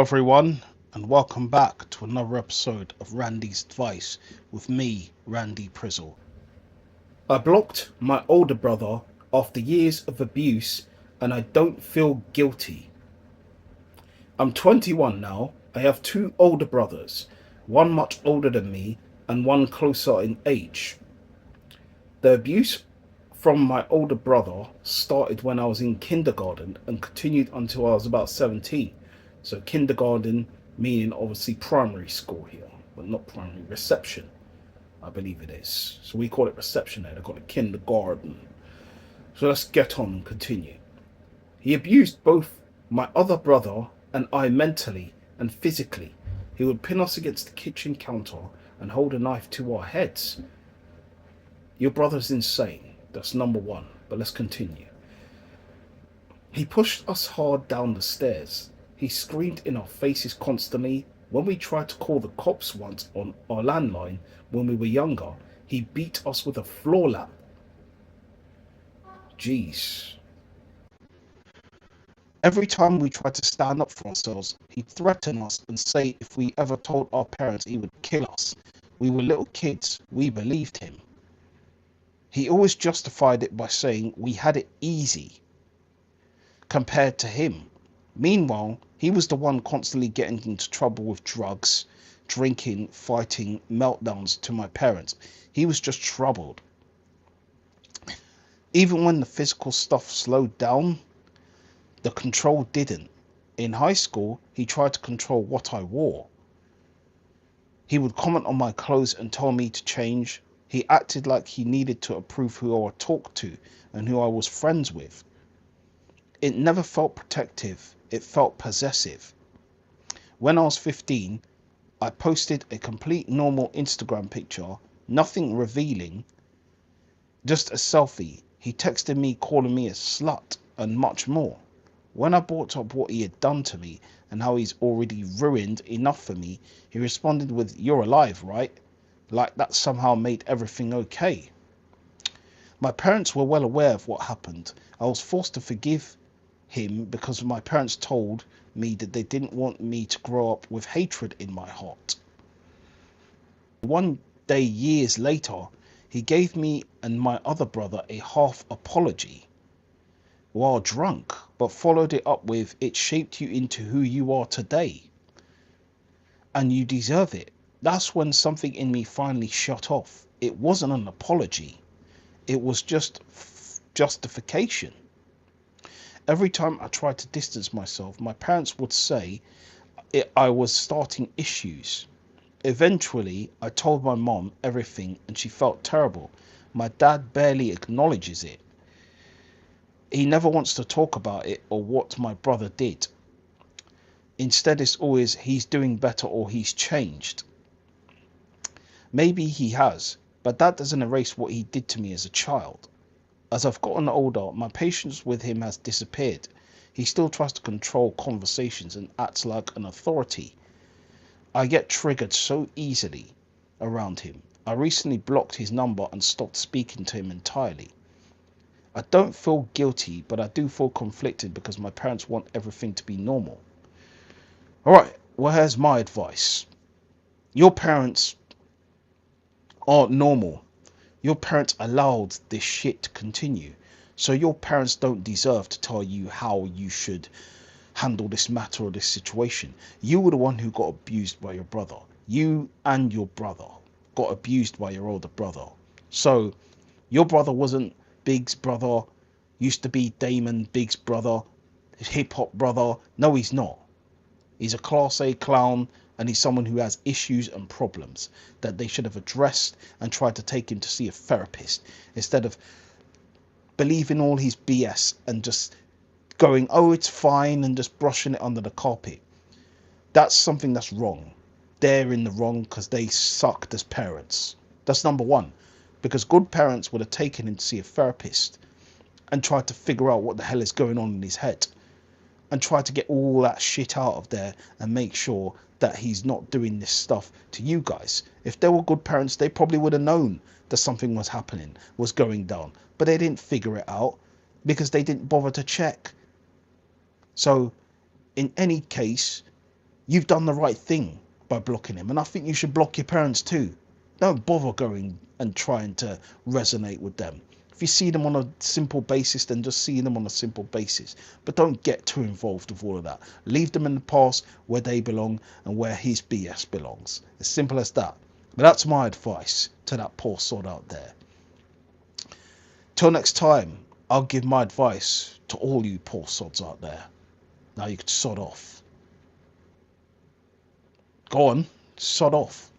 everyone, and welcome back to another episode of Randy's Advice with me, Randy Prizzle. I blocked my older brother after years of abuse and I don't feel guilty. I'm 21 now. I have two older brothers, one much older than me and one closer in age. The abuse from my older brother started when I was in kindergarten and continued until I was about 17. So, kindergarten meaning obviously primary school here, but not primary reception, I believe it is. So, we call it reception there, they call it kindergarten. So, let's get on and continue. He abused both my other brother and I mentally and physically. He would pin us against the kitchen counter and hold a knife to our heads. Your brother's insane. That's number one. But let's continue. He pushed us hard down the stairs. He screamed in our faces constantly. When we tried to call the cops once on our landline when we were younger, he beat us with a floor lamp. Jeez. Every time we tried to stand up for ourselves, he'd threaten us and say if we ever told our parents he would kill us. We were little kids, we believed him. He always justified it by saying we had it easy compared to him. Meanwhile, he was the one constantly getting into trouble with drugs, drinking, fighting, meltdowns to my parents. He was just troubled. Even when the physical stuff slowed down, the control didn't. In high school, he tried to control what I wore. He would comment on my clothes and tell me to change. He acted like he needed to approve who I talked to and who I was friends with. It never felt protective, it felt possessive. When I was 15, I posted a complete normal Instagram picture, nothing revealing, just a selfie. He texted me calling me a slut and much more. When I brought up what he had done to me and how he's already ruined enough for me, he responded with, "You're alive, right?" Like that somehow made everything okay. My parents were well aware of what happened. I was forced to forgive him because my parents told me that they didn't want me to grow up with hatred in my heart. One day, years later, he gave me and my other brother a half apology while drunk, but followed it up with, "It shaped you into who you are today, and you deserve it." That's when something in me finally shut off. It wasn't an apology, it was just justification. Every time I tried to distance myself, my parents would say I was starting issues. Eventually, I told my mom everything and she felt terrible. My dad barely acknowledges it. He never wants to talk about it or what my brother did. Instead, it's always he's doing better or he's changed. Maybe he has, but that doesn't erase what he did to me as a child. As I've gotten older, my patience with him has disappeared. He still tries to control conversations and acts like an authority. I get triggered so easily around him. I recently blocked his number and stopped speaking to him entirely. I don't feel guilty, but I do feel conflicted because my parents want everything to be normal. Alright, well, here's my advice. Your parents aren't normal. Your parents allowed this shit to continue. So your parents don't deserve to tell you how you should handle this matter or this situation. You were the one who got abused by your brother. You and your brother got abused by your older brother. So your brother wasn't Big's brother, used to be Damon Big's brother, hip hop brother. No, he's not. He's a class A clown, and he's someone who has issues and problems that they should have addressed and tried to take him to see a therapist instead of believing all his BS and just going, "Oh, it's fine," and just brushing it under the carpet. That's something that's wrong. They're in the wrong because they sucked as parents. That's number one. Because good parents would have taken him to see a therapist and tried to figure out what the hell is going on in his head and try to get all that shit out of there and make sure that he's not doing this stuff to you guys. If they were good parents, they probably would have known that something was happening, was going down, but they didn't figure it out because they didn't bother to check. So in any case, You've done the right thing by blocking him, and I think you should block your parents too. Don't bother going and trying to resonate with them. If you see them on a simple basis, then just see them on a simple basis. But don't get too involved with all of that. Leave them in the past where they belong and where his BS belongs. As simple as that. But that's my advice to that poor sod out there. Till next time, I'll give my advice to all you poor sods out there. Now you can sod off. Go on, sod off.